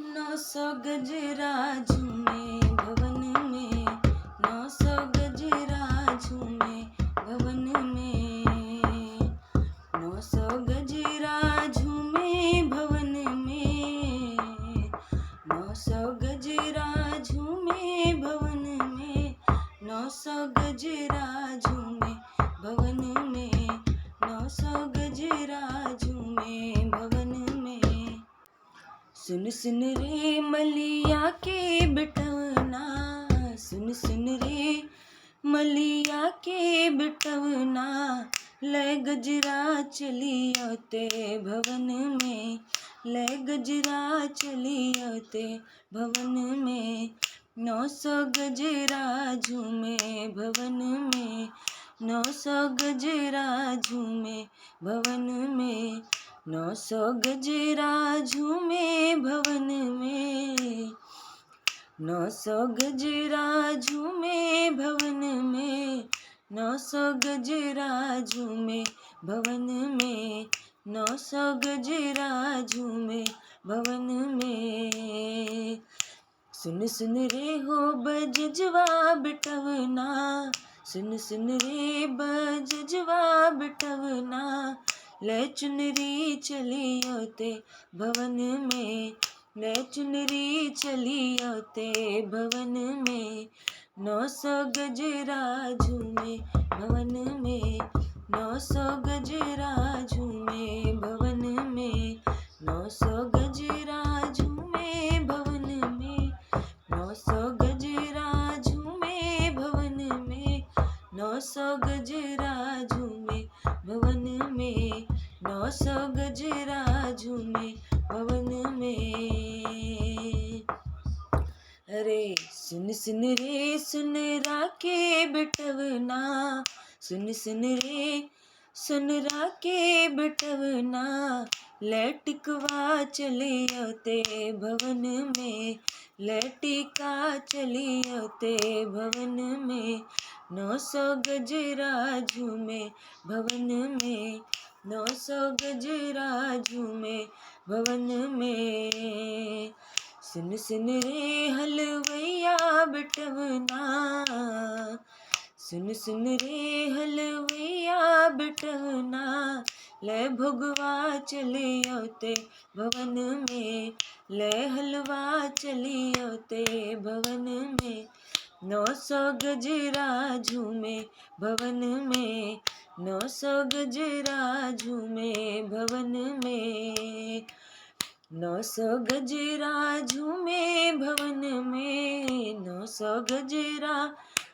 900 गजरा झूमे भवन में, 900 गजरा झूमे भवन में, 900 गजरा झूमे भवन में, 900 गजरा झूमे भवन में, 900 गजरा झूमे भवन में, 900 गजरा झूमे भवन में। सुन सुन रे मलिया के बिटवना, सुन सुन रे मलिया के बिटवना, ले गजरा चलियोते भवन में, ले गजरा चलियोते भवन में, 900 गजरा झूमे भवन में, 900 गजरा झूमे भवन में, 900 गजरा झूमे भवन में, 900 गजरा झूमे भवन में, 900 गजरा झूमे भवन में, 900 गजरा झूमे भवन में। सुन सुन रे हो बजजवा बिटवना, सुन सुन रे बजजवा बिटवना, ले चुनरी चलियोते भवन में, ले चुनरी चलियोते भवन में, 900 गजरा झूमे भवन में, 900 गजरा झूमे भवन में, 900 गजरा झूमे भवन में, 900 गजरा झूमे भवन में, 900 गजरा झूमे भवन में, 900 गजरा झूमे भवन में। अरे सुन सुन रे सुन राके बिटवना, सुन सुन रे सुन राके बिटवना, ले टिकवा चलियोते भवन में, ले टिका चलियोते भवन में, 900 गजरा झूमे भवन में, 900 गजरा झूमे भवन में। सुन सुन रे हलवैया बिटवना, सुन सुन रे हलवैया बिटवना, ले भोगवा चलियोते भवन में, ले हलवा चलियोते भवन में, 900 गजरा झूमे भवन में, 900 गजरा झूमे भवन में, 900 गजरा झूमे भवन में, 900 गजरा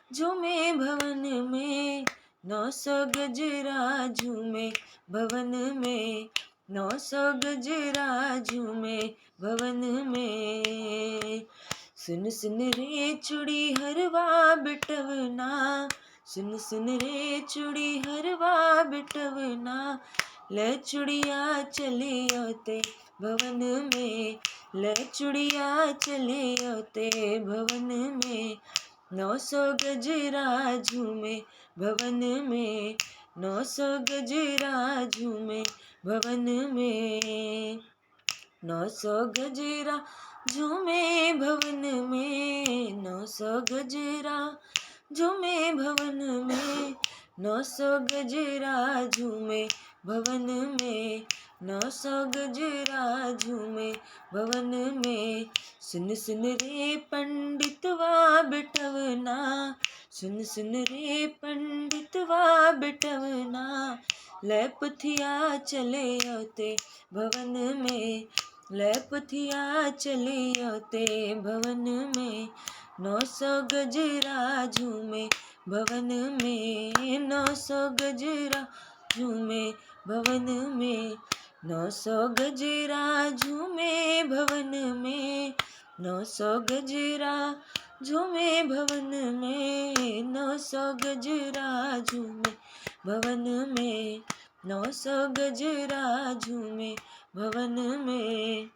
झूमे भवन में, 900 गजरा झूमे भवन में, 900 गजरा झूमे भवन में। सुन सुन रे चूड़ी हरवा बिटवना, सुन सुन रे चूड़ी हरवा बिटवना, ले चूड़िया चलियोते भवन में, ले चूड़िया चलियोते भवन में, 900 गजरा झूमे भवन में, 900 गजरा झूमे भवन में, 900 गजरा झूमे भवन में, 900 गजरा झूमे भवन में, 900 गजरा झूमे भवन में, 900 गजरा झूमे भवन में। सुन सुन रे पंडितवा बिटवना, सुन सुन रे पंडितवा बिटवना, ले पुथिया चलियोते भवन में, ले पुथिया चलियोते भवन में, 900 गजरा झूमे भवन में, 900 गजरा झूमे भवन में, 900 गजरा झूमे भवन में, 900 गजरा झूमे भवन में, 900 गजरा झूमे भवन में, 900 गजरा झूमे भवन में।